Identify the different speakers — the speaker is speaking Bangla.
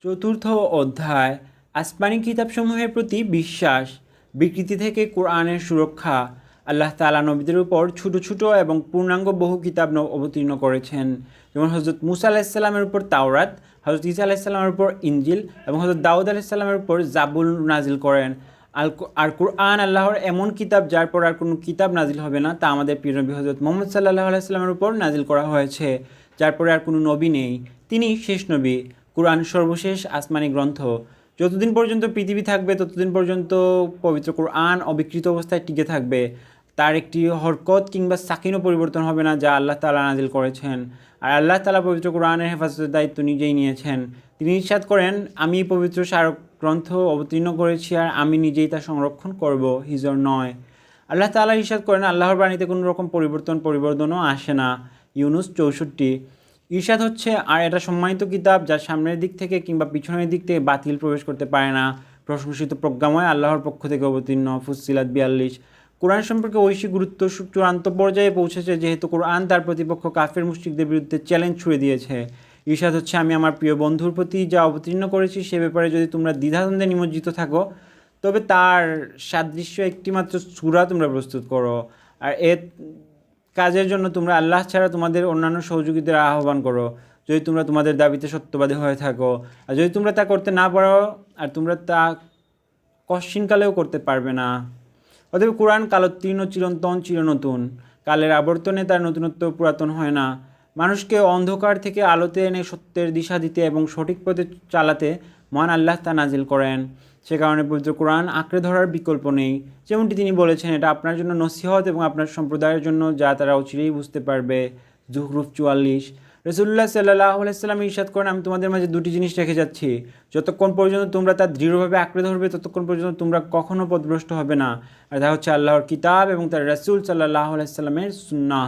Speaker 1: চতুর্থ অধ্যায় আসমানি কিতাবসমূহের প্রতি বিশ্বাস, বিকৃতি থেকে কোরআনের সুরক্ষা। আল্লাহ তাআলা নবীদের উপর ছোটো ছোটো এবং পূর্ণাঙ্গ বহু কিতাব অবতীর্ণ করেছেন, যেমন হজরত মুসা আলাইসাল্লামের উপর তাওরাত, হজরত ঈসা আলাইসাল্লামের উপর ইনজিল এবং হজরত দাউদ আলাইসাল্লামের উপর জাবুল নাজিল করেন। আর কোরআন আল্লাহর এমন কিতাব যার পর আর কোনো কিতাব নাজিল হবে না, তা আমাদের প্রিয় নবী হজরত মুহাম্মদ সাল্লাল্লাহু আলাইহি সাল্লামের উপর নাজিল করা হয়েছে, যার পরে আর কোনো নবী নেই। তিনি শেষ নবী। কোরআন সর্বশেষ আসমানি গ্রন্থ। যতদিন পর্যন্ত পৃথিবী থাকবে ততদিন পর্যন্ত পবিত্র কোরআন অবিকৃত অবস্থায় টিকে থাকবে। তার একটি হরকত কিংবা সাকিনও পরিবর্তন হবে না, যা আল্লাহ তাআলা নাজিল করেছেন। আর আল্লাহ তাআলা পবিত্র কোরআনের হেফাজতের দায়িত্ব নিজেই নিয়েছেন। তিনি ইরশাদ করেন, আমি পবিত্র স্মারক গ্রন্থ অবতীর্ণ করেছি আর আমি নিজেই তা সংরক্ষণ করব, হিজর নয়। আল্লাহ তাআলা ইরশাদ করেন, আল্লাহর বাণীতে কোনো রকম পরিবর্তনও আসে না। ইউনুস 64। ইরশাদ হচ্ছে, আর এটা সম্মানিত কিতাব যা সামনের দিক থেকে কিংবা পিছনের দিক থেকে বাতিল প্রবেশ করতে পারে না, প্রশংসিত প্রজ্ঞাময় আল্লাহর পক্ষ থেকে অবতীর্ণ। ফুসসিলাত 42। কোরআন সম্পর্কে ঐশী গুরুত্ব চূড়ান্ত পর্যায়ে পৌঁছেছে, যেহেতু কোরআন তার প্রতিপক্ষ কাফের মুশরিকদের বিরুদ্ধে চ্যালেঞ্জ ছুড়ে দিয়েছে। ইরশাদ হচ্ছে, আমি আমার প্রিয় বন্ধুর প্রতি যা অবতীর্ণ করেছি সে ব্যাপারে যদি তোমরা দ্বিধাদ্বন্দ্বে নিমজ্জিত থাকো, তবে তার সাদৃশ্য একটিমাত্র সূরা তোমরা প্রস্তুত করো, আর কাজের জন্য তোমরা আল্লাহ ছাড়া তোমাদের অন্যান্য সহযোগীদের আহ্বান করো, যদি তোমরা তোমাদের দাবিতে সত্যবাদী হয়ে থাকো। আর যদি তোমরা তা করতে না পারো, আর তোমরা তা কশ্চিনকালেও করতে পারবে না। অতএব কোরআন কালোত্তীর্ণ, চিরন্তন, চিরনতুন। কালের আবর্তনে তার নতুনত্ব পুরাতন হয় না। মানুষকে অন্ধকার থেকে আলোতে এনে সত্যের দিশা দিতে এবং সঠিক পথে চালাতে মহান আল্লাহ তা নাজিল করেন। সে কারণে পবিত্র কোরআন আঁকড়ে ধরার বিকল্প নেই। যেমনটি তিনি বলেছেন, এটা আপনার জন্য নসিহত এবং আপনার সম্প্রদায়ের জন্য, যা তারা অচিরেই বুঝতে পারবে। জুখরুফ 44। রাসূলুল্লাহ সাল্লাল্লাহু আলাইহি ওয়াসাল্লাম ইরশাদ করেন, আমি তোমাদের মাঝে দুটি জিনিস রেখে যাচ্ছি, যতক্ষণ পর্যন্ত তোমরা তা দৃঢ়ভাবে আঁকড়ে ধরবে ততক্ষণ পর্যন্ত তোমরা কখনও পথভ্রষ্ট হবে না। আর তা হচ্ছে আল্লাহর কিতাব এবং তার রাসূল সাল্লাল্লাহু আলাইহি ওয়াসাল্লামের সুন্নাহ।